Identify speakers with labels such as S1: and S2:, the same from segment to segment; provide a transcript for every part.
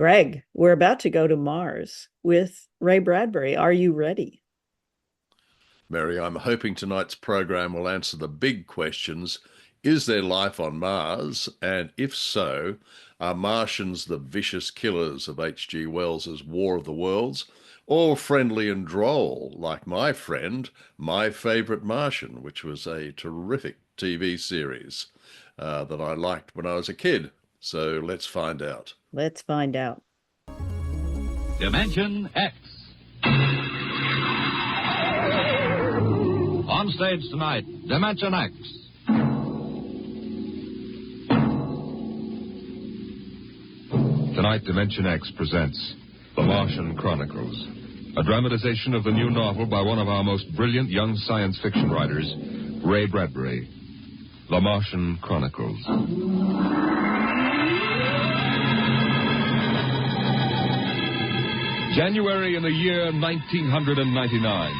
S1: Greg, we're about to go to Mars with Ray Bradbury. Are you ready?
S2: Mary, I'm hoping tonight's program will answer the big questions. Is there life on Mars? And if so, are Martians the vicious killers of H.G. Wells's War of the Worlds, or friendly and droll, like My Friend, My Favorite Martian, which was a terrific TV series that I liked when I was a kid? So let's find out.
S1: Let's find out.
S3: Dimension X. On stage tonight, Dimension X.
S4: Tonight, Dimension X presents The Martian Chronicles, a dramatization of the new novel by one of our most brilliant young science fiction writers, Ray Bradbury. The Martian Chronicles. January in the year 1999.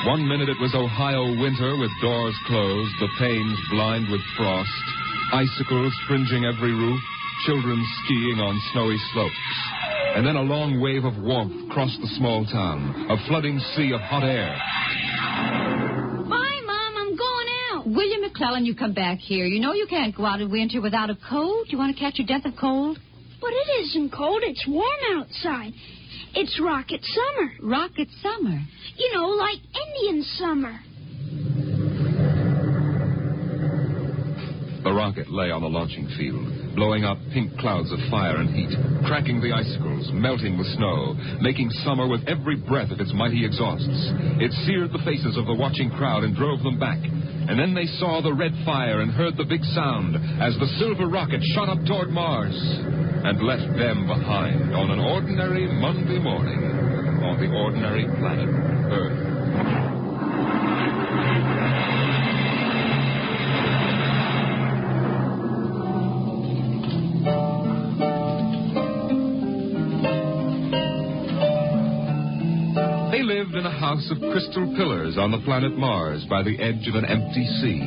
S4: 1 minute it was Ohio winter with doors closed, the panes blind with frost, icicles fringing every roof, children skiing on snowy slopes. And then a long wave of warmth crossed the small town, a flooding sea of hot air.
S5: Bye, Mom. I'm going out.
S6: William McClellan, you come back here. You know you can't go out in winter without a coat. You want to catch your death of cold?
S5: But it isn't cold. It's warm outside. It's rocket summer.
S6: Rocket summer?
S5: You know, like Indian summer.
S4: The rocket lay on the launching field, blowing up pink clouds of fire and heat, cracking the icicles, melting the snow, making summer with every breath of its mighty exhausts. It seared the faces of the watching crowd and drove them back. And then they saw the red fire and heard the big sound as the silver rocket shot up toward Mars and left them behind on an ordinary Monday morning on the ordinary planet Earth. They lived in a house of crystal pillars on the planet Mars by the edge of an empty sea.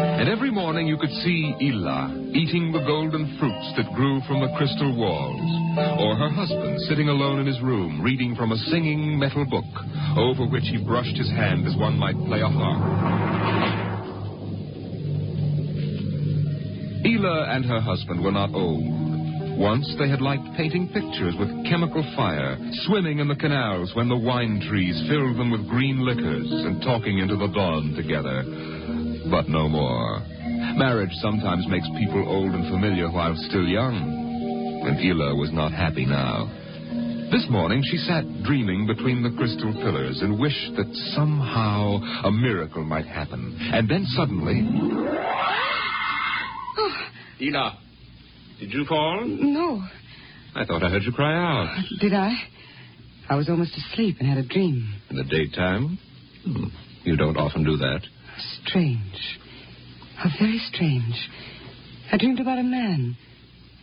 S4: And every morning you could see Ila eating the golden fruits that grew from the crystal walls, or her husband sitting alone in his room reading from a singing metal book over which he brushed his hand as one might play a harp. Ila and her husband were not old. Once they had liked painting pictures with chemical fire, swimming in the canals when the wine trees filled them with green liquors, and talking into the dawn together. But no more. Marriage sometimes makes people old and familiar while still young. And Ila was not happy now. This morning she sat dreaming between the crystal pillars and wished that somehow a miracle might happen. And then suddenly...
S7: Ila, did you fall?
S8: No.
S7: I thought I heard you cry out.
S8: Did I? I was almost asleep and had a dream.
S7: In the daytime? You don't often do that.
S8: Strange. How very strange. I dreamed about a man.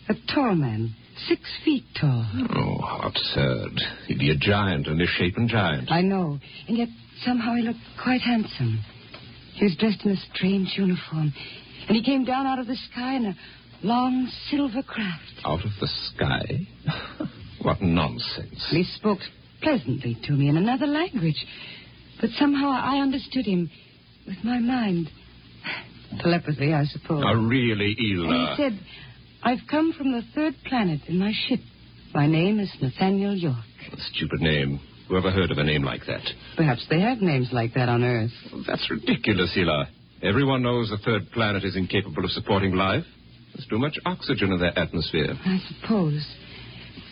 S8: A tall man. 6 feet tall.
S7: Oh, how absurd. He'd be a giant, a misshapen giant.
S8: I know. And yet somehow he looked quite handsome. He was dressed in a strange uniform. And he came down out of the sky in a long silver craft.
S7: Out of the sky? What nonsense.
S8: He spoke pleasantly to me in another language. But somehow I understood him with my mind. Telepathy, I suppose.
S7: Oh, really, Ila?
S8: And he said, I've come from the 3rd planet in my ship. My name is Nathaniel York.
S7: A stupid name. Who ever heard of a name like that?
S8: Perhaps they have names like that on Earth.
S7: That's ridiculous, Ila. Everyone knows the 3rd planet is incapable of supporting life. There's too much oxygen in their atmosphere.
S8: I suppose.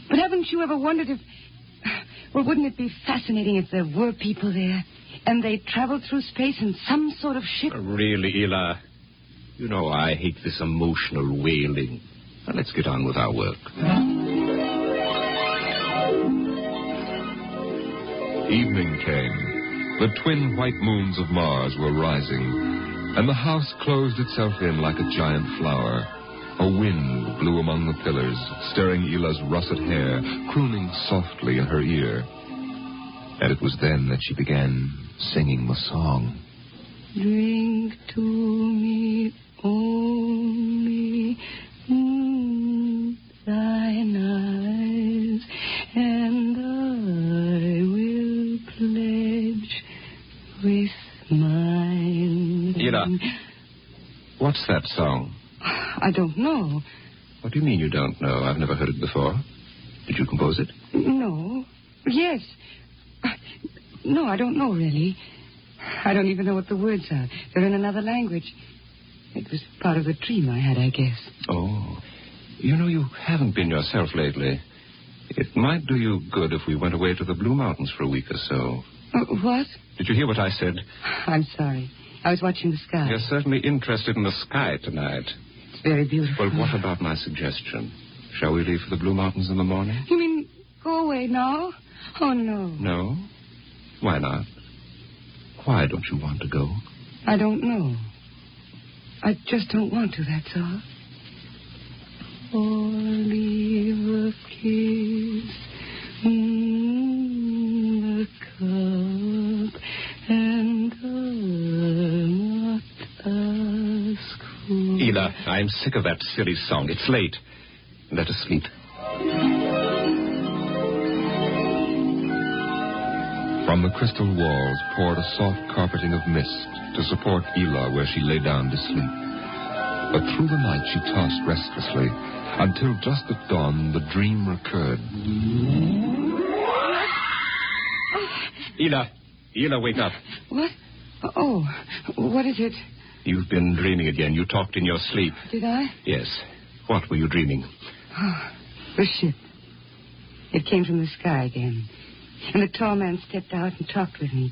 S8: But haven't you ever wondered if... Well, wouldn't it be fascinating if there were people there and they traveled through space in some sort of ship?
S7: Really, Ila? You know I hate this emotional wailing. Now, let's get on with our work.
S4: Evening came. The twin white moons of Mars were rising, and the house closed itself in like a giant flower. A wind blew among the pillars, stirring Ila's russet hair, crooning softly in her ear. And it was then that she began singing the song.
S8: Drink to me only thine eyes.
S7: Ela, what's that song?
S8: I don't know.
S7: What do you mean you don't know? I've never heard it before. Did you compose it?
S8: No. Yes. No, I don't know, really. I don't even know what the words are. They're in another language. It was part of a dream I had, I guess.
S7: Oh. You know, you haven't been yourself lately. It might do you good if we went away to the Blue Mountains for a week or so.
S8: What?
S7: Did you hear what I said?
S8: I'm sorry. I was watching the sky.
S7: You're certainly interested in the sky tonight.
S8: It's very beautiful.
S7: Well, what about my suggestion? Shall we leave for the Blue Mountains in the morning?
S8: You mean go away now? Oh, no.
S7: No? Why not? Why don't you want to go?
S8: I don't know. I just don't want to, that's all. Leave a kiss in the cup, and I'll not ask for...
S7: Ela, I'm sick of that silly song. It's late. Let us sleep.
S4: From the crystal walls poured a soft carpeting of mist to support Ela where she lay down to sleep. But through the night she tossed restlessly until just at dawn the dream recurred.
S7: Ela, wake up.
S8: What? Oh, what is it?
S7: You've been dreaming again. You talked in your sleep.
S8: Did I?
S7: Yes. What were you dreaming?
S8: Oh, the ship. It came from the sky again. And the tall man stepped out and talked with me.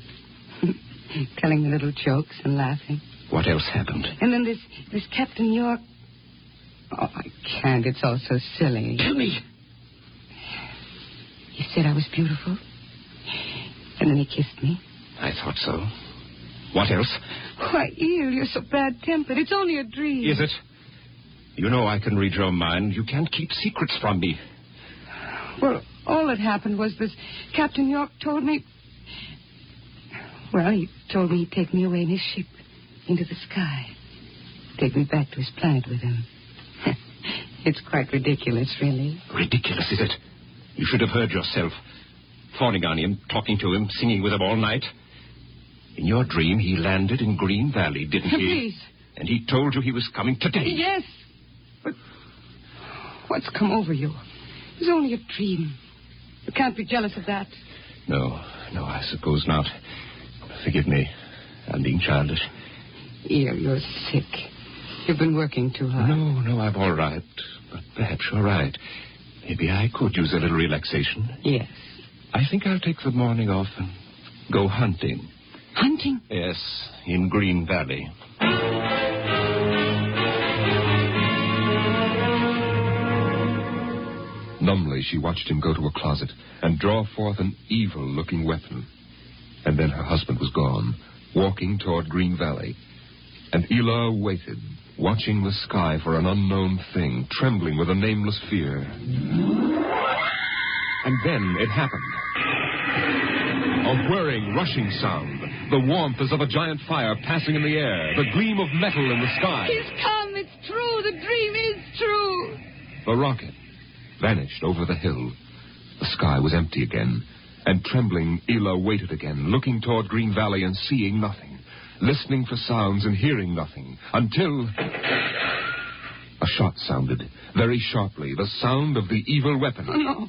S8: Telling me little jokes and laughing.
S7: What else happened?
S8: And then this Captain York... Oh, I can't. It's all so silly.
S7: Tell me.
S8: He said I was beautiful. And then he kissed me.
S7: I thought so. What else?
S8: Why, Eel, you're so bad-tempered. It's only a dream.
S7: Is it? You know I can read your mind. You can't keep secrets from me.
S8: Well, all that happened was this Captain York told me... Well, he told me he'd take me away in his ship into the sky. Take me back to his planet with him. It's quite ridiculous, really.
S7: Ridiculous, is it? You should have heard yourself. Fawning on him, talking to him, singing with him all night. In your dream, he landed in Green Valley, didn't he?
S8: Please.
S7: And he told you he was coming today.
S8: Yes. But what's come over you? It was only a dream. You can't be jealous of that.
S7: No, I suppose not. Forgive me. I'm being childish.
S8: You're sick. You've been working too hard.
S7: No, I'm all right. But perhaps you're right. Maybe I could use a little relaxation.
S8: Yes.
S7: I think I'll take the morning off and go hunting.
S8: Hunting?
S7: Yes, in Green Valley.
S4: Numbly, she watched him go to a closet and draw forth an evil-looking weapon. And then her husband was gone, walking toward Green Valley. And Ela waited, watching the sky for an unknown thing, trembling with a nameless fear. And then it happened. A whirring, rushing sound. The warmth as of a giant fire passing in the air. The gleam of metal in the sky.
S8: He's come. It's true. The dream is true.
S4: The rocket vanished over the hill. The sky was empty again. And trembling, Ela waited again, looking toward Green Valley and seeing nothing. Listening for sounds and hearing nothing. Until... a shot sounded, very sharply. The sound of the evil weapon.
S8: Oh,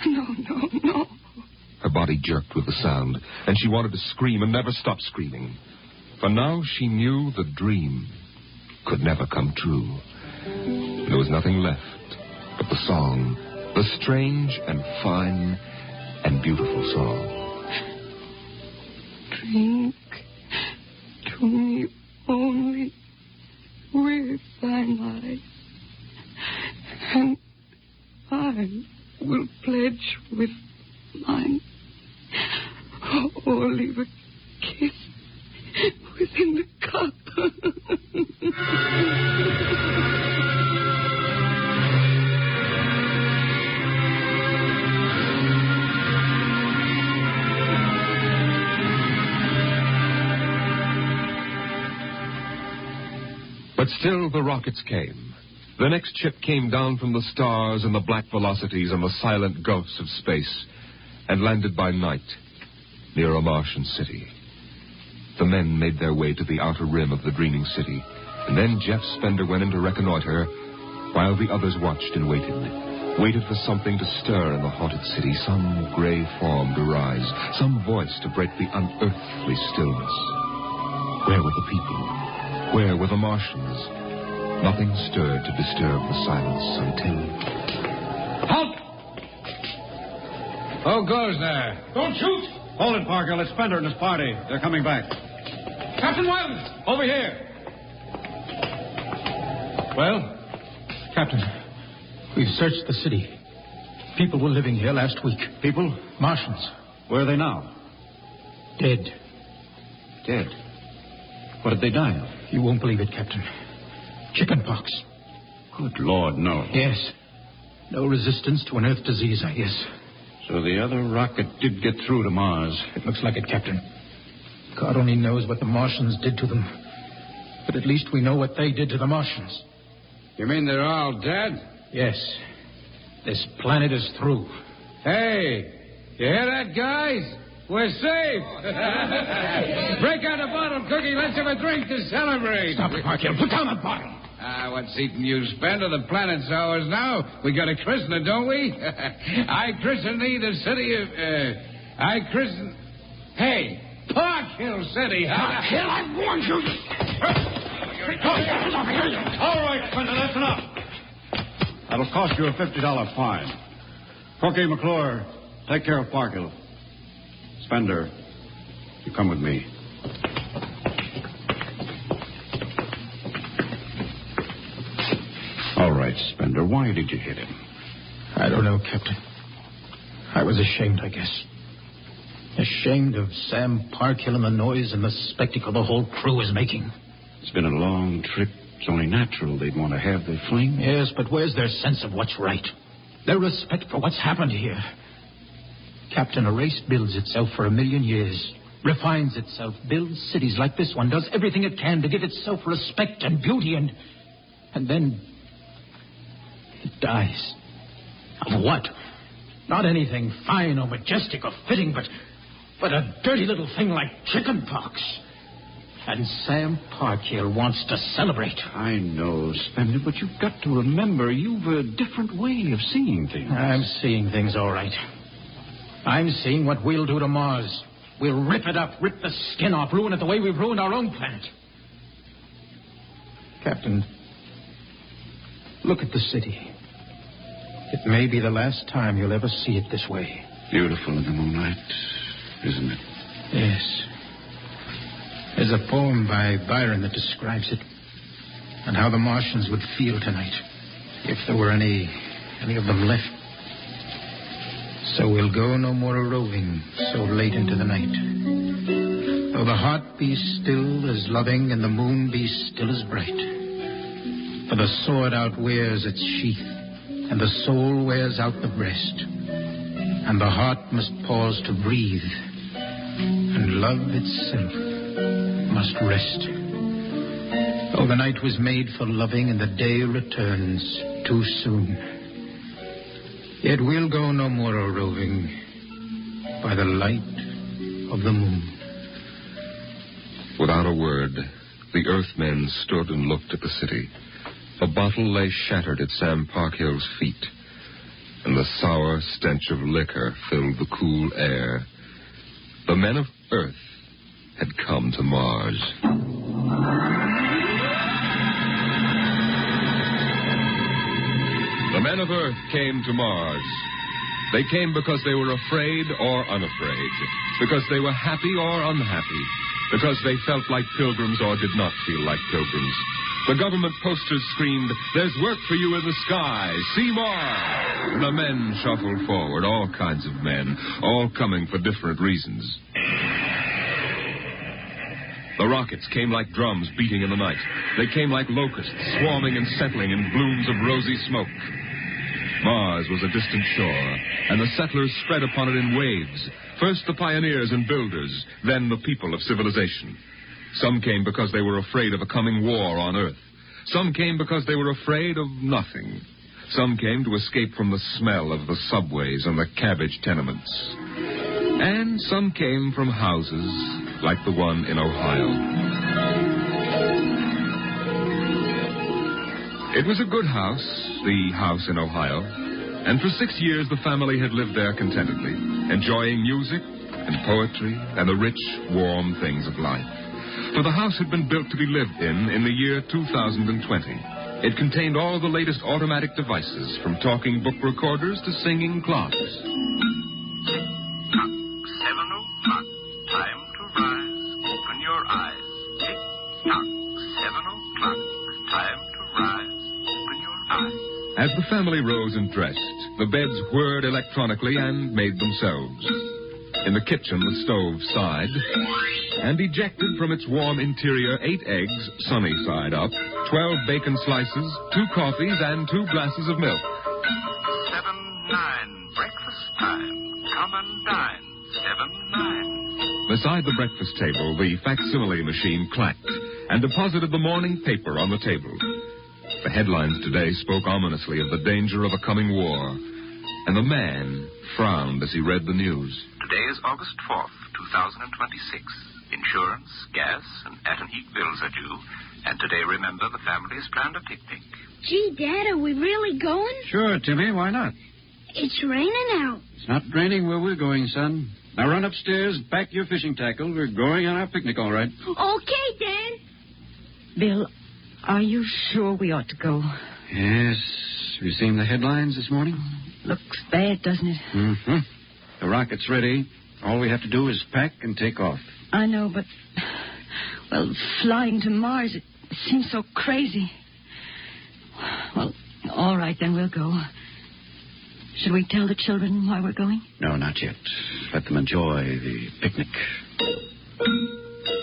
S8: no.
S4: Her body jerked with the sound, and she wanted to scream and never stop screaming. For now she knew the dream could never come true. There was nothing left but the song, the strange and fine and beautiful song.
S8: Drink to me only with thine eyes, and I will pledge with mine. Or leave a kiss within the cup.
S4: But still the rockets came. The next ship came down from the stars and the black velocities and the silent gulfs of space and landed by night near a Martian city. The men made their way to the outer rim of the dreaming city, and then Jeff Spender went in to reconnoiter, while the others watched and waited for something to stir in the haunted city, some gray form to rise, some voice to break the unearthly stillness. Where were the people? Where were the Martians? Nothing stirred to disturb the silence until...
S3: Halt! Who goes there?
S9: Don't shoot!
S3: Hold it, Parker. It's Spender and his party. They're coming back.
S9: Captain Wilde!
S3: Over here. Well?
S9: Captain, we've searched the city. People were living here last week.
S3: People?
S9: Martians.
S3: Where are they now?
S9: Dead.
S3: Dead. What did they die of?
S9: You won't believe it, Captain. Chickenpox.
S3: Good Lord, no.
S9: Yes. No resistance to an Earth disease, I guess.
S3: So the other rocket did get through to Mars.
S9: It looks like it, Captain. God only knows what the Martians did to them. But at least we know what they did to the Martians.
S3: You mean they're all dead?
S9: Yes. This planet is through.
S3: Hey, you hear that, guys? We're safe. Break out a bottle, Cookie. Let's have a drink to celebrate.
S9: Stop it, Mark. Put down that bottle.
S3: What's eating you, Spender? The planet's ours now. We got a christener, don't we? I christen thee the city of... I christen... Hey, Park Hill City.
S9: Park Hill, I warned you.
S3: All right, Spender, that's enough. That'll cost you a $50 fine. Cookie, McClure, take care of Park Hill. Spender, you come with me. All right, Spender, why did you hit him?
S9: I don't know, Captain. I was ashamed, I guess. Ashamed of Sam Parkhill and the noise and the spectacle the whole crew is making.
S3: It's been a long trip. It's only natural they'd want to have their fling.
S9: Yes, but where's their sense of what's right? Their respect for what's happened here? Captain, a race builds itself for 1,000,000 years, refines itself, builds cities like this one, does everything it can to give itself respect and beauty, and then it dies. Of what? Not anything fine or majestic or fitting, but a dirty little thing like chickenpox. And Sam Parkhill wants to celebrate.
S3: I know, Spender, but you've got to remember you've a different way of seeing things.
S9: I'm seeing things all right. I'm seeing what we'll do to Mars. We'll rip it up, rip the skin off, ruin it the way we've ruined our own planet. Captain, look at the city. It may be the last time you'll ever see it this way.
S3: Beautiful in the moonlight, isn't it?
S9: Yes. There's a poem by Byron that describes it, and how the Martians would feel tonight, if there were any of them left. So we'll go no more a-roving so late into the night. Though the heart be still as loving and the moon be still as bright. For the sword outwears its sheath, and the soul wears out the breast. And the heart must pause to breathe, and love itself must rest. Oh, the night was made for loving, and the day returns too soon. Yet we'll go no more a-roving by the light of the moon.
S4: Without a word, the Earthmen stood and looked at the city. A bottle lay shattered at Sam Parkhill's feet, and the sour stench of liquor filled the cool air. The men of Earth had come to Mars. The men of Earth came to Mars. They came because they were afraid or unafraid, because they were happy or unhappy, because they felt like pilgrims or did not feel like pilgrims. The government posters screamed, "There's work for you in the sky. See Mars." The men shuffled forward, all kinds of men, all coming for different reasons. The rockets came like drums beating in the night. They came like locusts, swarming and settling in blooms of rosy smoke. Mars was a distant shore, and the settlers spread upon it in waves. First the pioneers and builders, then the people of civilization. Some came because they were afraid of a coming war on Earth. Some came because they were afraid of nothing. Some came to escape from the smell of the subways and the cabbage tenements. And some came from houses like the one in Ohio. It was a good house, the house in Ohio, and for 6 years the family had lived there contentedly, enjoying music and poetry and the rich, warm things of life. For the house had been built to be lived in the year 2020. It contained all the latest automatic devices, from talking book recorders to singing clocks.
S10: 7 o'clock, time to rise, open your eyes. Tick-tock, 7 o'clock, time to rise, open your eyes.
S4: As the family rose and dressed, the beds whirred electronically and made themselves. In the kitchen, the stove sighed, and ejected from its warm interior 8 eggs, sunny side up, 12 bacon slices, 2 coffees, and 2 glasses of milk.
S10: 7-9, breakfast time. Come and dine. 7-9.
S4: Beside the breakfast table, the facsimile machine clacked and deposited the morning paper on the table. The headlines today spoke ominously of the danger of a coming war, and the man frowned as he read the news.
S10: Today is August 4th, 2026. Insurance, gas, and at-and-heat bills are due. And today, remember, the family has planned a picnic.
S5: Gee, Dad, are we really going?
S9: Sure, Timmy, why not?
S5: It's raining out.
S9: It's not raining where we're going, son. Now run upstairs, pack your fishing tackle. We're going on our picnic, all right.
S5: Okay, Dad.
S8: Bill, are you sure we ought to go?
S9: Yes. Have you seen the headlines this morning?
S8: Looks bad, doesn't it?
S9: Mm-hmm. The rocket's ready. All we have to do is pack and take off.
S8: I know, but, well, flying to Mars, it seems so crazy. Well, all right, then we'll go. Should we tell the children why we're going?
S9: No, not yet. Let them enjoy the picnic.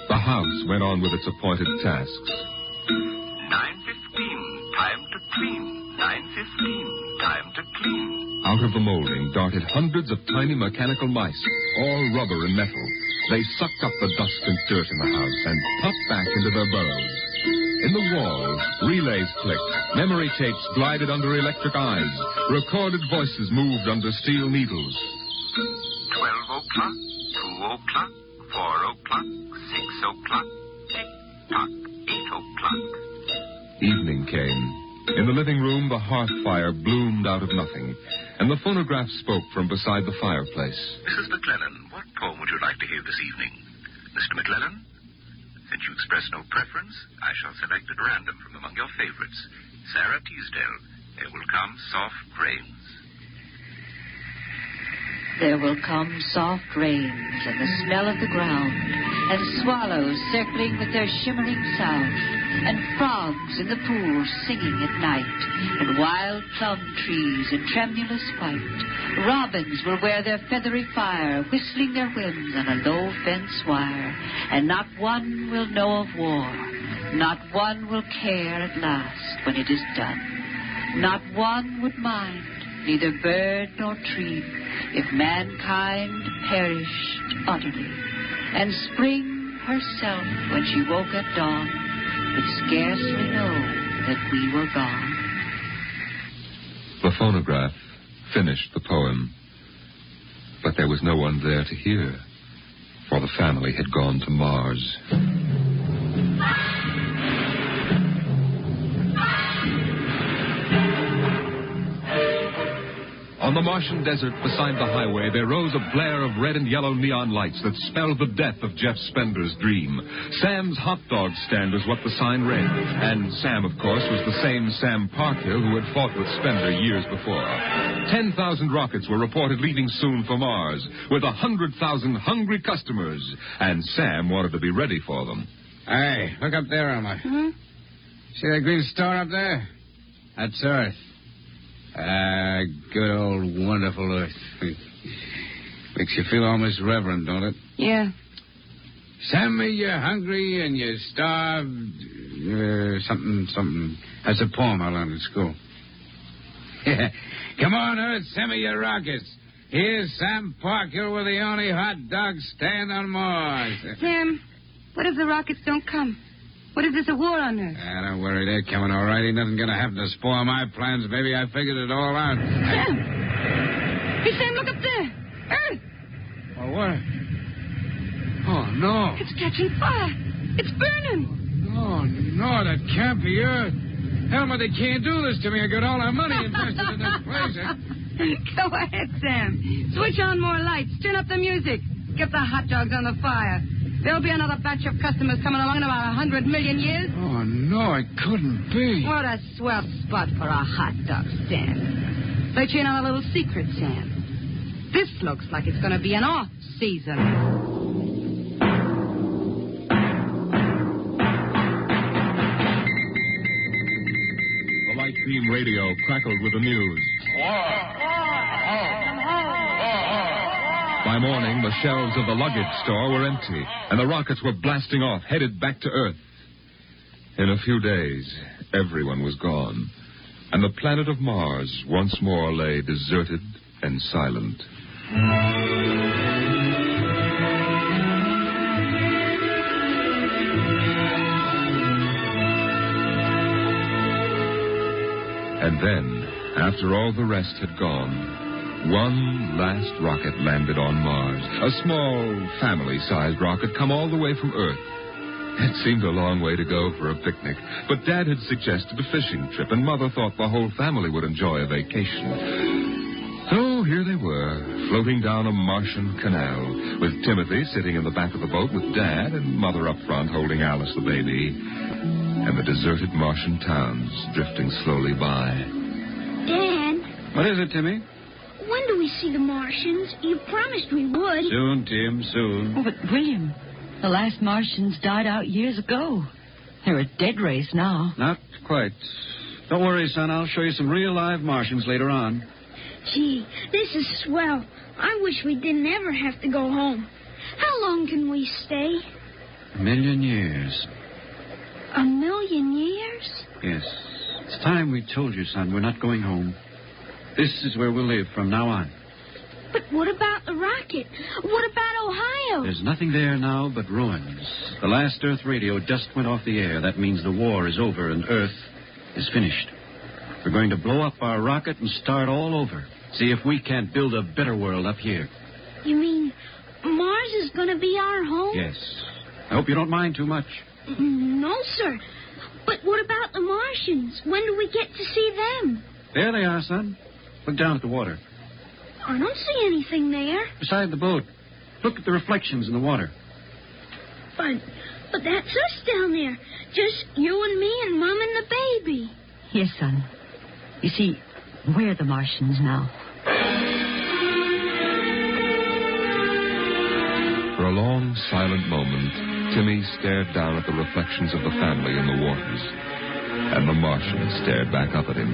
S4: The house went on with its appointed tasks.
S10: 9:15, time to clean. 9:15, time to clean.
S4: Out of the molding darted hundreds of tiny mechanical mice, all rubber and metal. They sucked up the dust and dirt in the house and popped back into their burrows. In the walls, relays clicked, memory tapes glided under electric eyes, recorded voices moved under steel needles.
S10: 12 o'clock, 2 o'clock, 4 o'clock, 6 o'clock, tick-tock, 8 o'clock.
S4: Evening came. In the living room, the hearth fire bloomed out of nothing, and the phonograph spoke from beside the fireplace.
S10: Mrs. McLennan, what poem would you like to hear this evening? Mr. McLennan? Since you express no preference, I shall select at random from among your favorites. Sarah Teasdale, There Will Come Soft Rains.
S6: There will come soft rains and the smell of the ground, and swallows circling with their shimmering sound, and frogs in the pools singing at night, and wild plum trees in tremulous white. Robins will wear their feathery fire, whistling their whims on a low fence wire, and not one will know of war, not one will care at last when it is done. Not one would mind, neither bird nor tree, if mankind perished utterly. And spring herself, when she woke at dawn, would scarcely know that we were gone.
S4: The phonograph finished the poem, but there was no one there to hear, for the family had gone to Mars. On the Martian desert beside the highway, there rose a blare of red and yellow neon lights that spelled the death of Jeff Spender's dream. Sam's hot dog stand was what the sign read. And Sam, of course, was the same Sam Parkhill who had fought with Spender years before. 10,000 rockets were reported leaving soon for Mars, with 100,000 hungry customers. And Sam wanted to be ready for them.
S3: Hey, look up there, Elmer.
S5: Hmm?
S3: See that green star up there? That's Earth. Good old wonderful Earth. Makes you feel almost reverent, don't it?
S8: Yeah.
S3: Sammy, you're hungry and you're starved. Something. That's a poem I learned at school. Come on, Earth, send me your rockets. Here's Sam Parkhill with the only hot dog stand on Mars.
S8: Sam, what if the rockets don't come? What if there's a war on Earth?
S3: Don't worry, they're coming all right. Ain't nothing gonna happen to spoil my plans, baby. I figured it all out.
S8: Sam! Hey, Sam, look up there! Earth!
S3: Oh, what? Oh, no.
S8: It's It's catching fire. It's burning.
S3: Oh, no, that can't be Earth. Helmut, they can't do this to me. I got all our money invested in this place.
S8: Go ahead, Sam. Switch on more lights. Turn up the music. Get the hot dogs on the fire. There'll be another batch of customers coming along in about 100 million years.
S3: Oh, no, it couldn't be.
S8: What a swell spot for a hot dog stand. Let you in on a little secret, Sam. This looks like it's going to be an off-season.
S4: The light beam radio crackled with the news. By morning, the shelves of the luggage store were empty, and the rockets were blasting off, headed back to Earth. In a few days, everyone was gone, and the planet of Mars once more lay deserted and silent. And then, after all the rest had gone, one last rocket landed on Mars. A small, family-sized rocket come all the way from Earth. It seemed a long way to go for a picnic, but Dad had suggested a fishing trip, and Mother thought the whole family would enjoy a vacation. So here they were, floating down a Martian canal, with Timothy sitting in the back of the boat with Dad and Mother up front holding Alice the baby, and the deserted Martian towns drifting slowly by.
S5: Dad,
S3: What is it, Timmy?
S5: when do we see the Martians? You promised we would.
S3: Soon, Tim, soon.
S6: Oh, but William, the last Martians died out years ago. They're a dead race now.
S11: Not quite. Don't worry, son. I'll show you some real live Martians later on.
S5: Gee, this is swell. I wish we didn't ever have to go home. How long can we stay?
S11: 1,000,000 years.
S5: 1,000,000 years?
S11: Yes. It's time we told you, son. We're not going home. This is where we'll live from now on.
S5: But what about the rocket? What about Ohio?
S11: There's nothing there now but ruins. The last Earth radio just went off the air. That means the war is over and Earth is finished. We're going to blow up our rocket and start all over. See if we can't build a better world up here.
S5: You mean Mars is going to be our home?
S11: Yes. I hope you don't mind too much.
S5: No, sir. But what about the Martians? When do we get to see them?
S11: There they are, son. Look down at the water.
S5: I don't see anything there.
S11: Beside the boat. Look at the reflections in the water.
S5: But that's us down there. Just you and me and Mom and the baby.
S6: Yes, son. You see, we're the Martians now.
S4: For a long, silent moment, Timmy stared down at the reflections of the family in the waters. And the Martian stared back up at him.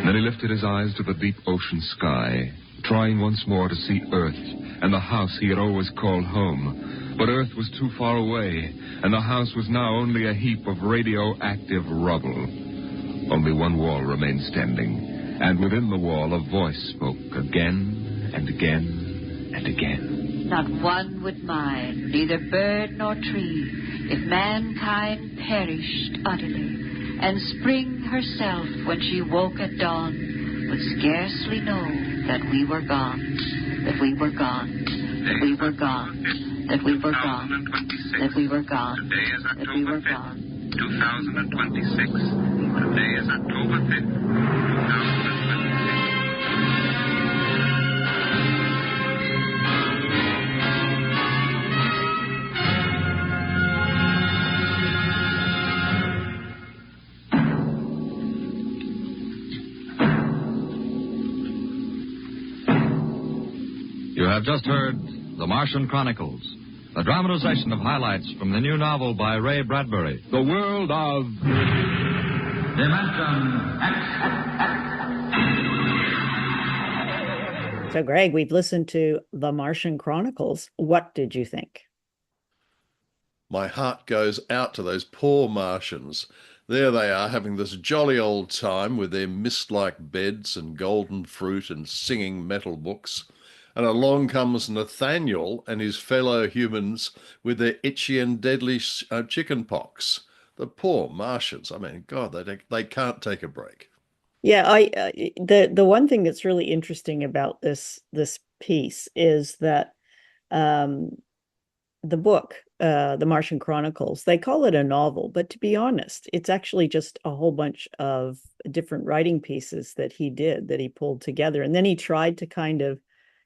S4: Then he lifted his eyes to the deep ocean sky, trying once more to see Earth and the house he had always called home. But Earth was too far away, and the house was now only a heap of radioactive rubble. Only one wall remained standing, and within the wall a voice spoke again and again and again.
S6: Not one would mind, neither bird nor tree, if mankind perished utterly, and spring herself, when she woke at dawn, would scarcely know that we were gone, that we were gone, that we were gone, that we were gone, that we were gone,
S10: Today is
S6: that we were
S10: October 5th,
S6: gone.
S10: 2026. Today is October 5th, 2026.
S12: You have just heard The Martian Chronicles, a dramatization of highlights from the new novel by Ray Bradbury, The World of Dimension X.
S1: So, Greg, we've listened to The Martian Chronicles. What did you think?
S2: My heart goes out to those poor Martians. There they are, having this jolly old time with their mist-like beds and golden fruit and singing metal books. And along comes Nathaniel and his fellow humans with their itchy and deadly chicken pox. The poor Martians. I mean, God, they can't take a break.
S1: Yeah, the one thing that's really interesting about this piece is that the book the Martian Chronicles. They call it a novel, but to be honest, it's actually just a whole bunch of different writing pieces that he did, that he pulled together. And then he tried to kind of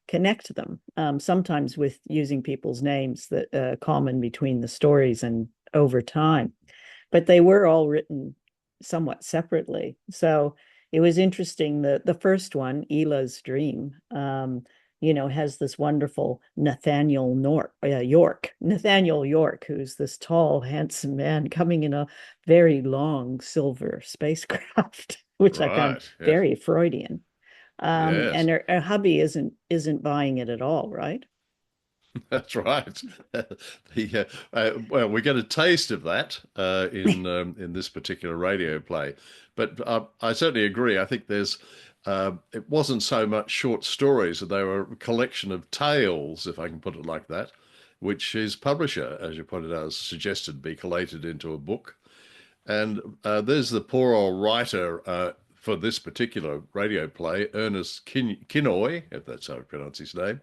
S1: connect them, sometimes with using people's names that common between the stories and over time. But they were all written somewhat separately. So it was interesting that the first one, Elah's Dream, has this wonderful Nathaniel York, who's this tall, handsome man coming in a very long silver spacecraft, which I found very Freudian. And her hubby isn't buying it at all, right?
S2: That's right. Well, we get a taste of that in this particular radio play, but I certainly agree. I think it wasn't so much short stories; they were a collection of tales, if I can put it like that, which his publisher, as you pointed out, suggested be collated into a book. And there's the poor old writer for this particular radio play, Ernest Kinoy, if that's how you pronounce his name.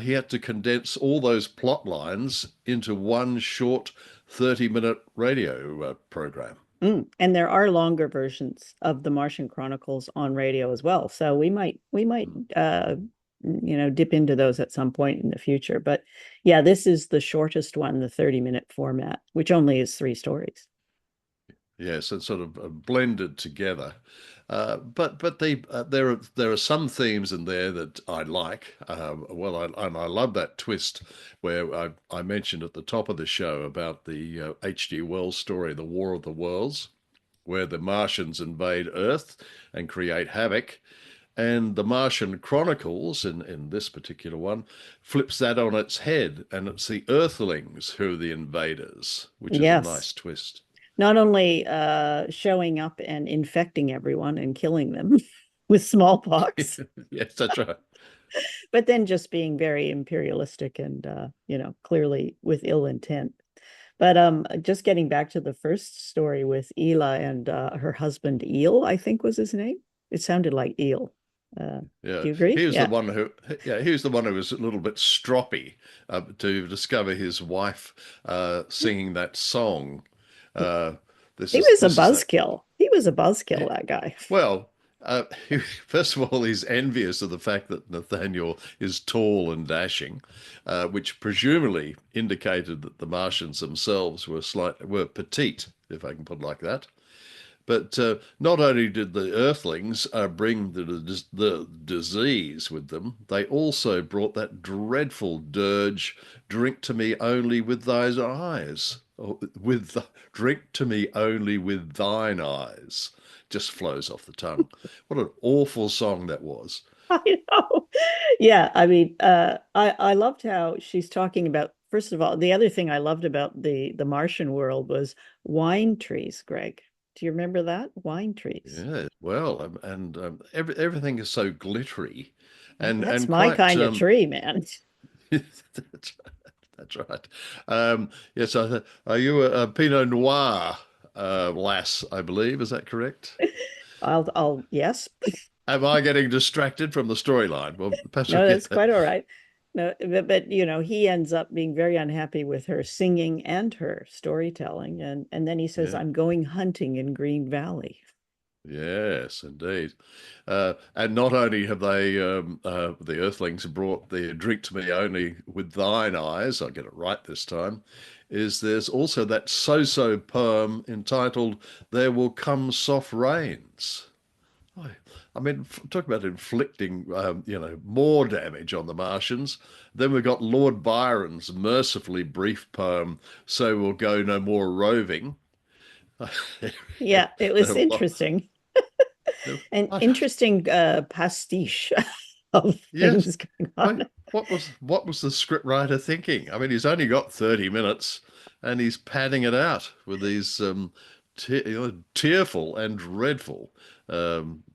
S2: He had to condense all those plot lines into one short 30-minute radio program.
S1: And there are longer versions of the Martian Chronicles on radio as well. So we might dip into those at some point in the future. But yeah, this is the shortest one, the 30-minute format, which only is 3 stories.
S2: Yes, it's sort of blended together. But there are some themes in there that I like. I love that twist where I mentioned at the top of the show about the H.G. Wells story, The War of the Worlds, where the Martians invade Earth and create havoc. And the Martian Chronicles, in this particular one, flips that on its head, and it's the Earthlings who are the invaders, which is a nice twist.
S1: Not only showing up and infecting everyone and killing them with smallpox.
S2: Yes, that's right.
S1: But then just being very imperialistic and, clearly with ill intent. But just getting back to the first story with Elah and her husband, Eel, I think was his name. It sounded like Eel. Do you agree?
S2: He was the one who was a little bit stroppy to discover his wife singing that song.
S1: He was a buzzkill. He was a buzzkill, that guy.
S2: Well, first of all, he's envious of the fact that Nathaniel is tall and dashing, which presumably indicated that the Martians themselves were petite, if I can put it like that. But not only did the Earthlings bring the disease with them, they also brought that dreadful dirge, "Drink to me only with thine eyes." Drink to me only with thine eyes. Just flows off the tongue. What an awful song that was.
S1: I know. Yeah, I mean, I loved how she's talking about, first of all, the other thing I loved about the Martian world was wine trees, Greg. Do you remember that? Wine trees.
S2: Yeah, well, everything is so glittery.
S1: That's my kind of tree, man.
S2: That's right. Yes, are you a Pinot Noir lass, I believe? Is that correct?
S1: Yes.
S2: Am I getting distracted from the storyline? Well,
S1: no, that's quite all right. No, but he ends up being very unhappy with her singing and her storytelling, and then he says, "I'm going hunting in Green Valley."
S2: Yes, indeed. And not only have they, the Earthlings, brought the "Drink to me only with thine eyes," I'll get it right this time, there's also that so-so poem entitled "There Will Come Soft Rains." I mean, talk about inflicting, more damage on the Martians. Then we've got Lord Byron's mercifully brief poem, "So We'll Go No More Roving."
S1: Yeah, it was interesting. An interesting pastiche of things going on.
S2: What was the scriptwriter thinking? I mean, he's only got 30 minutes, and he's padding it out with these tearful and dreadful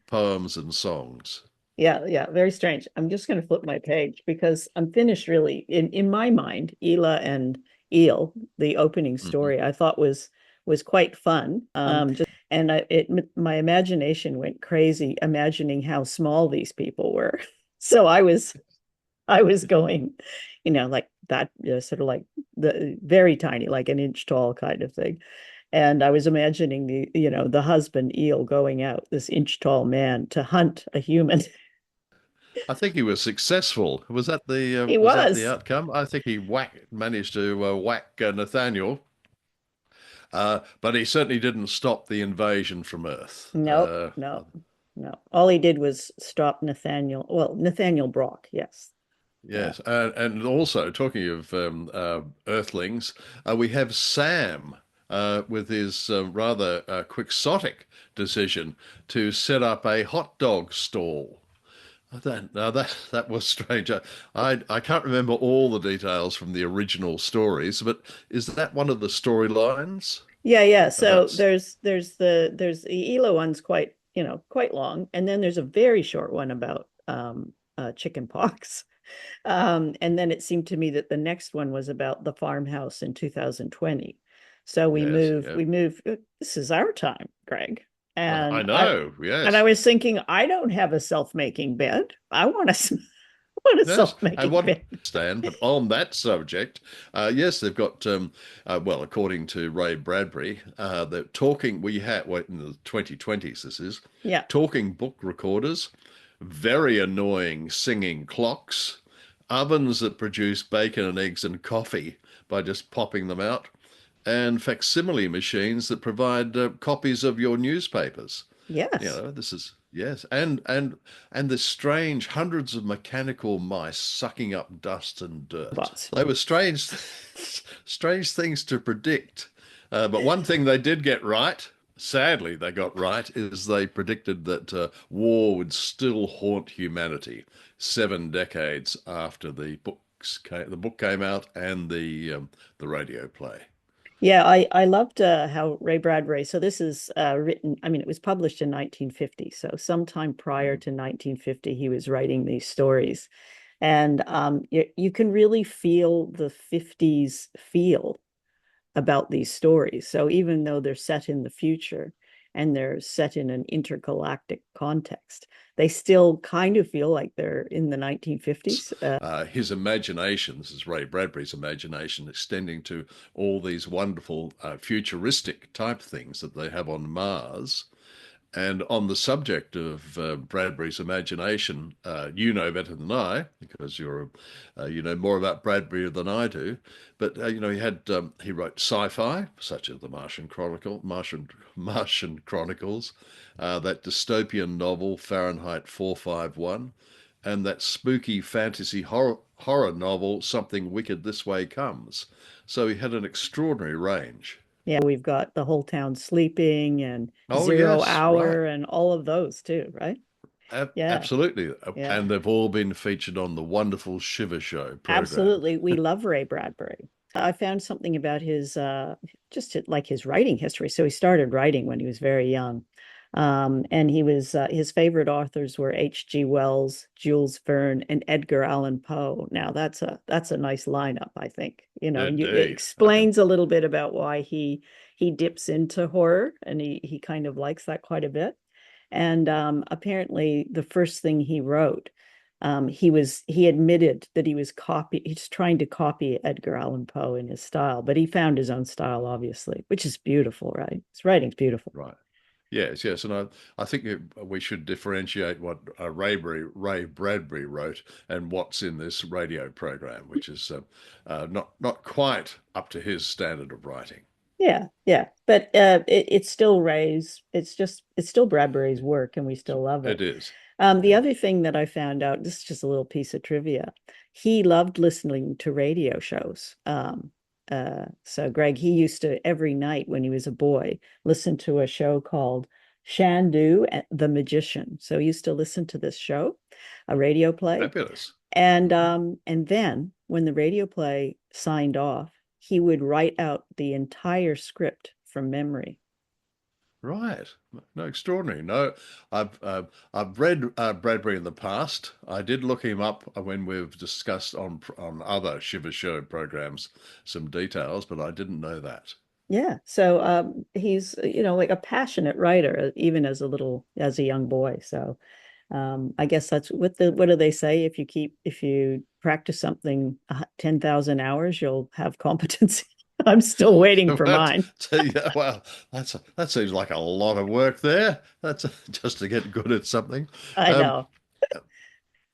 S2: poems and songs.
S1: Yeah, very strange. I'm just going to flip my page because I'm finished. Really, in my mind, Elah and Eel, the opening story, I thought was quite fun. My imagination went crazy imagining how small these people were. So I was I was going, like that, sort of like the very tiny, like an inch tall kind of thing. And I was imagining the husband eel going out, this inch tall man, to hunt a human.
S2: I think he was successful.
S1: He
S2: Was that the
S1: was.
S2: outcome? I think he managed to whack Nathaniel, but he certainly didn't stop the invasion from Earth.
S1: Nope, no, no. All he did was stop Nathaniel. Well, Nathaniel Brock, yes. Yeah.
S2: Yes, and also talking of Earthlings, we have Sam with his rather quixotic decision to set up a hot dog stall. Now that was strange. I can't remember all the details from the original stories, but is that one of the storylines
S1: Yeah. So
S2: about?
S1: there's the Ela one's quite long, and then there's a very short one about chicken pox. And then it seemed to me that the next one was about the farmhouse in 2020. So we
S2: Yes,
S1: move,
S2: yeah,
S1: we move. This is our time, Greg.
S2: I
S1: And
S2: know.
S1: I
S2: Yes.
S1: was thinking, I don't have a self-making bed. I want a, want a
S2: Yes, and
S1: self-making
S2: what I
S1: bed.
S2: understand, but on that subject, yes, they've got, well, according to Ray Bradbury, they're talking, we had, well, in the 2020s, this is,
S1: Yeah.
S2: talking book recorders, very annoying singing clocks, ovens that produce bacon and eggs and coffee by just popping them out, and facsimile machines that provide copies of your newspapers.
S1: Yes.
S2: This is yes, and the strange hundreds of mechanical mice sucking up dust and dirt.
S1: Bots.
S2: They were strange, strange things to predict. But one thing they did get right, sadly they got right, is they predicted that war would still haunt humanity 7 decades after the book came out and the radio play.
S1: Yeah, I loved how Ray Bradbury. So this is written. I mean, it was published in 1950. So sometime prior to 1950, he was writing these stories, and you can really feel the 50s feel about these stories. So even though they're set in the future and they're set in an intergalactic context, they still kind of feel like they're in the 1950s.
S2: His imagination, this is Ray Bradbury's imagination, extending to all these wonderful futuristic type things that they have on Mars. And on the subject of Bradbury's imagination, you know better than I, because you know more about Bradbury than I do. But he wrote sci-fi, such as the Martian Chronicles, that dystopian novel Fahrenheit 451, and that spooky fantasy horror novel Something Wicked This Way Comes. So he had an extraordinary range.
S1: Yeah, we've got The Whole Town Sleeping and
S2: Oh
S1: Zero
S2: yes, right.
S1: Hour and all of those too, right? Yeah,
S2: Absolutely.
S1: yeah.
S2: And they've all been featured on the wonderful Shiver Show program.
S1: Absolutely. We love Ray Bradbury. I found something about his like his writing history. So he started writing when he was very young. And he was his favorite authors were H.G. Wells, Jules Verne, and Edgar Allan Poe. Now that's a nice lineup, I think. And it
S2: Indeed.
S1: explains a little bit about why he dips into horror, and he kind of likes that quite a bit. And apparently the first thing he wrote, he admitted that he's trying to copy Edgar Allan Poe in his style, but he found his own style, obviously, which is beautiful, right? His writing's beautiful.
S2: Right. Yes, yes. And I think we should differentiate what Ray Bradbury wrote and what's in this radio program, which is not quite up to his standard of writing.
S1: Yeah. But it's still Ray's. It's still Bradbury's work, and we still love it.
S2: It is.
S1: The other thing that I found out, this is just a little piece of trivia. He loved listening to radio shows. So Greg, he used to every night when he was a boy listen to a show called Shandu the Magician. So he used to listen to this show, a radio play.
S2: Fabulous.
S1: And then when the radio play signed off, he would write out the entire script from memory.
S2: Right. No, extraordinary. No, I've read Bradbury in the past. I did look him up when we've discussed on other Shiver Show programs some details, but I didn't know that.
S1: Yeah. So he's like a passionate writer, even as a young boy. So I guess that's what do they say? If you practice something 10,000 hours, you'll have competency. I'm still waiting for mine.
S2: Yeah, well, that seems like a lot of work there. That's just to get good at something.
S1: I know.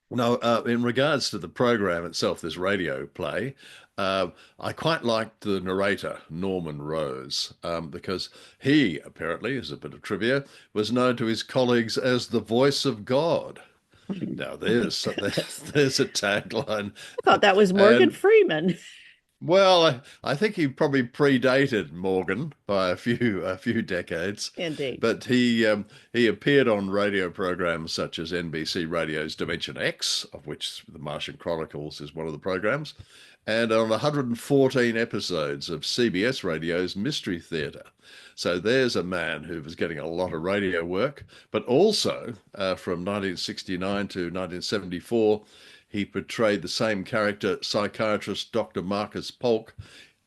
S2: No, in regards to the program itself, this radio play, I quite liked the narrator, Norman Rose, because he apparently, as a bit of trivia, was known to his colleagues as the voice of God. Now, there's a tagline.
S1: I thought that was Morgan
S2: And
S1: Freeman.
S2: well, I think he probably predated Morgan by a few decades.
S1: Indeed.
S2: But he appeared on radio programs such as NBC Radio's Dimension X, of which the Martian Chronicles is one of the programs, and on 114 episodes of CBS Radio's Mystery Theatre. So there's a man who was getting a lot of radio work, but also from 1969 to 1974. He portrayed the same character, psychiatrist Dr. Marcus Polk,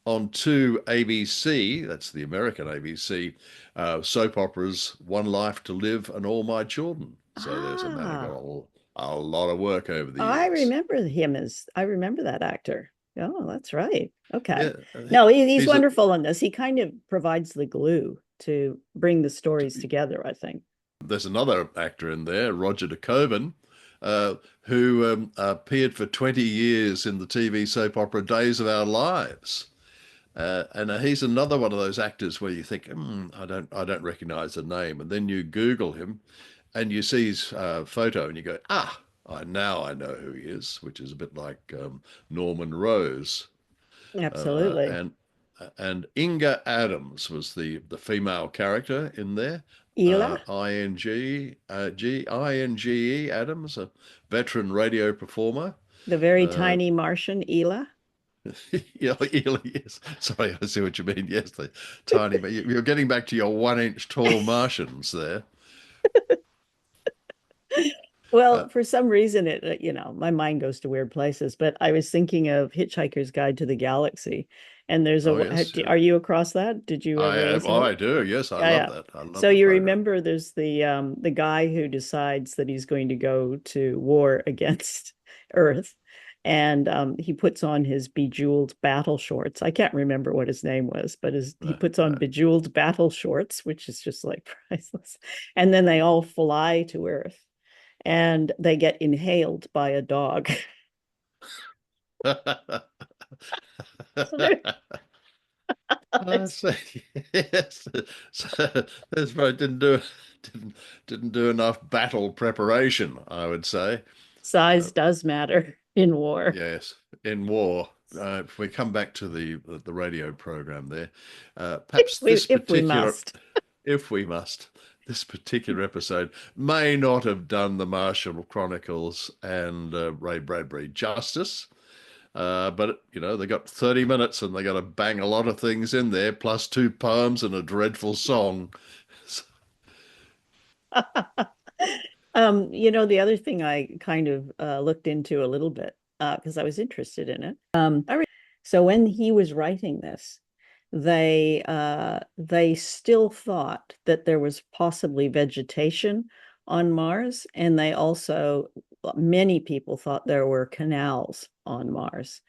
S2: on two ABC, that's the American ABC, soap operas, One Life to Live and All My Children. So there's a man who got a lot of work over the years.
S1: I remember that actor. Oh, that's right. Okay.
S2: Yeah,
S1: no, he's wonderful in this. He kind of provides the glue to bring the stories together, I think.
S2: There's another actor in there, Roger de Koven, who appeared for 20 years in the TV soap opera Days of Our Lives. And he's another one of those actors where you think, I don't recognize the name. And then you Google him and you see his photo and you go, now I know who he is, which is a bit like Norman Rose.
S1: Absolutely.
S2: And Inga Adams was the female character in there.
S1: Ela?
S2: I-N-G-E Adams, a veteran radio performer.
S1: The very tiny Martian, Ela?
S2: Yeah, Ela, yes. Sorry, I see what you mean. Yes, the tiny, but you're getting back to your 1 inch tall Martians there.
S1: Well, for some reason, my mind goes to weird places, but I was thinking of Hitchhiker's Guide to the Galaxy. And there's are you across that? Did you ever
S2: I do. Yes, I love that. I love
S1: so you remember there's the guy who decides that he's going to go to war against Earth, and he puts on his bejeweled battle shorts. I can't remember what his name was, but he puts on bejeweled battle shorts, which is just like priceless. And then they all fly to Earth, and they get inhaled by a dog.
S2: Yes. So this probably didn't do enough battle preparation, I would say.
S1: Size does matter in war.
S2: Yes, in war. If we come back to the radio program there, perhaps if we must, this particular episode may not have done the Martian Chronicles and Ray Bradbury justice. But they got 30 minutes and they got to bang a lot of things in there, plus 2 poems and a dreadful song.
S1: The other thing I kind of looked into a little bit because I was interested in it. So when he was writing this, they still thought that there was possibly vegetation on Mars, and many people thought there were canals on Mars.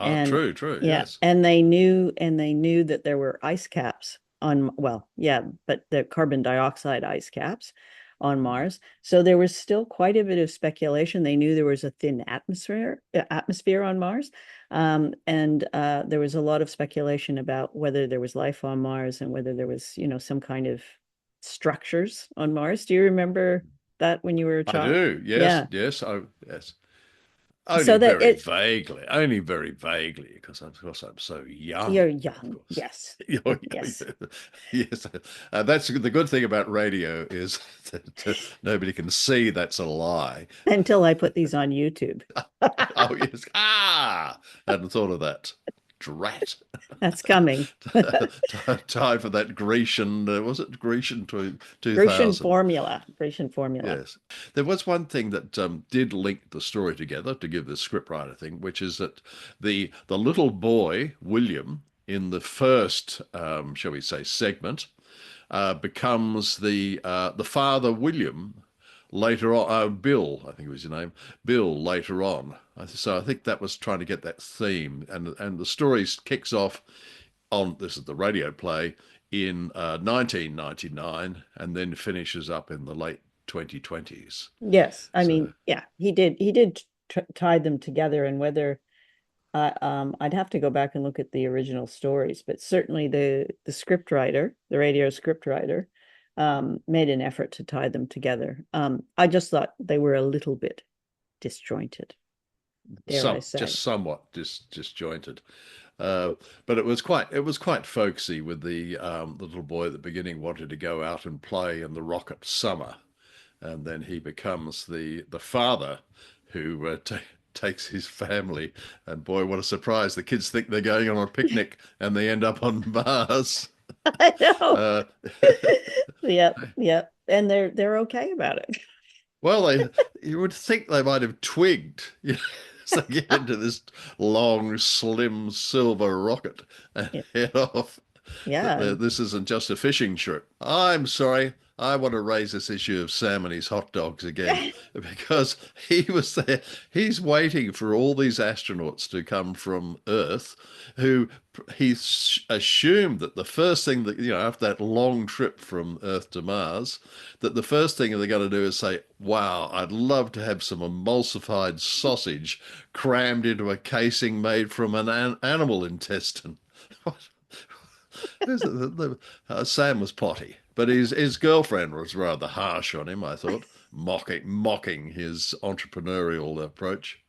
S2: True,
S1: yeah,
S2: yes.
S1: And they knew that there were ice caps but the carbon dioxide ice caps on Mars. So there was still quite a bit of speculation. They knew there was a thin atmosphere on Mars. And there was a lot of speculation about whether there was life on Mars and whether there was, some kind of structures on Mars. Do you remember that when you were a child?
S2: I do. Yes.
S1: Yeah.
S2: Yes. Yes. Only very vaguely, because of course I'm so young.
S1: You're young, yes.
S2: Yes. Yes. That's the good thing about radio is that nobody can see that's a lie.
S1: Until I put these on YouTube.
S2: Oh, yes. Hadn't thought of that. Drat.
S1: That's coming.
S2: Time for that Grecian, was it Grecian 2000?
S1: Grecian formula.
S2: Yes. There was one thing that did link the story together to give the scriptwriter thing, which is that the little boy, William, in the first, shall we say, segment, becomes the father, William, later on. Bill, I think was your name, Bill. Later on, so I think that was trying to get that theme, and the story kicks off on this is the radio play in 1999, and then finishes up in the late 2020s.
S1: Yes, I
S2: So
S1: mean, yeah, he did tie them together, and whether I'd have to go back and look at the original stories, but certainly the script writer, the radio script writer, made an effort to tie them together. I just thought they were a little bit disjointed, dare I say.
S2: just somewhat disjointed. But it was quite folksy with the little boy at the beginning wanted to go out and play in the rocket summer, and then he becomes the father who takes his family, and boy, what a surprise! The kids think they're going on a picnic, and they end up on Mars.
S1: I know. Yep, yep, and they're okay about it.
S2: Well, you would think they might have twigged. So they get into this long, slim silver rocket and head off.
S1: Yeah.
S2: This isn't just a fishing trip. I'm sorry. I want to raise this issue of Sam and his hot dogs again because he was there. He's waiting for all these astronauts to come from Earth who he assumed that the first thing that, after that long trip from Earth to Mars, that the first thing they're going to do is say, wow, I'd love to have some emulsified sausage crammed into a casing made from an animal intestine. Sam was potty, but his girlfriend was rather harsh on him, I thought, mocking his entrepreneurial approach.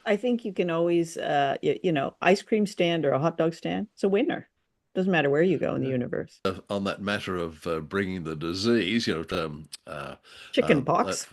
S1: I think you can always, ice cream stand or a hot dog stand. It's a winner. Doesn't matter where you go in the universe.
S2: On that matter of bringing the disease,
S1: chicken pox.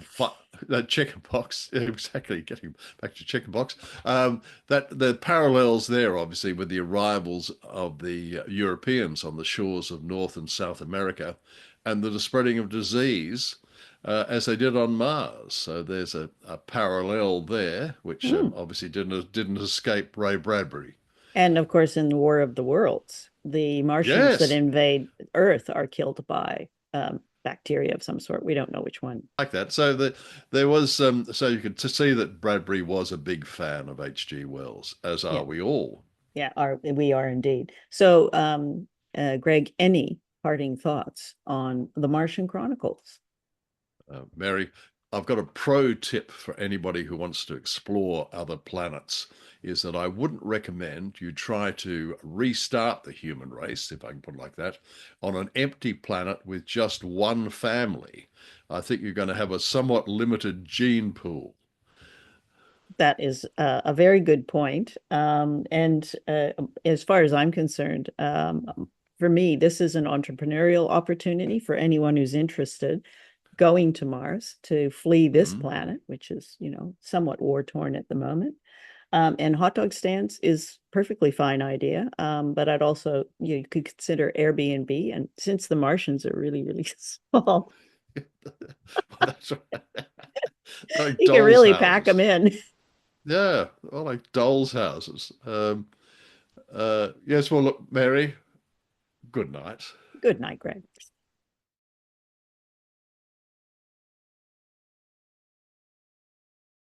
S2: Chicken pox, exactly. Getting back to chicken pox, that the parallels there, obviously, with the arrivals of the Europeans on the shores of North and South America, and the spreading of disease as they did on Mars. So there's a parallel there, which obviously didn't escape Ray Bradbury.
S1: And of course, in the War of the Worlds, the Martians that invade Earth are killed by bacteria of some sort. We don't know which one.
S2: Like that. So there was so you could see that Bradbury was a big fan of H.G. Wells, as are we all.
S1: Yeah, we are indeed. So, Greg, any parting thoughts on the Martian Chronicles?
S2: Mary, I've got a pro tip for anybody who wants to explore other planets, is that I wouldn't recommend you try to restart the human race, if I can put it like that, on an empty planet with just one family. I think you're going to have a somewhat limited gene pool.
S1: That is a very good point. And as far as I'm concerned, for me, this is an entrepreneurial opportunity for anyone who's interested going to Mars to flee this planet, which is, somewhat war-torn at the moment. And hot dog stands is perfectly fine idea. But I'd also, you could consider Airbnb. And since the Martians are really, really small,
S2: That's right. Like
S1: you can really
S2: houses.
S1: pack them in.
S2: Yeah, well, like dolls' houses. Yes, well, look, Mary, good night.
S1: Good night, Greg.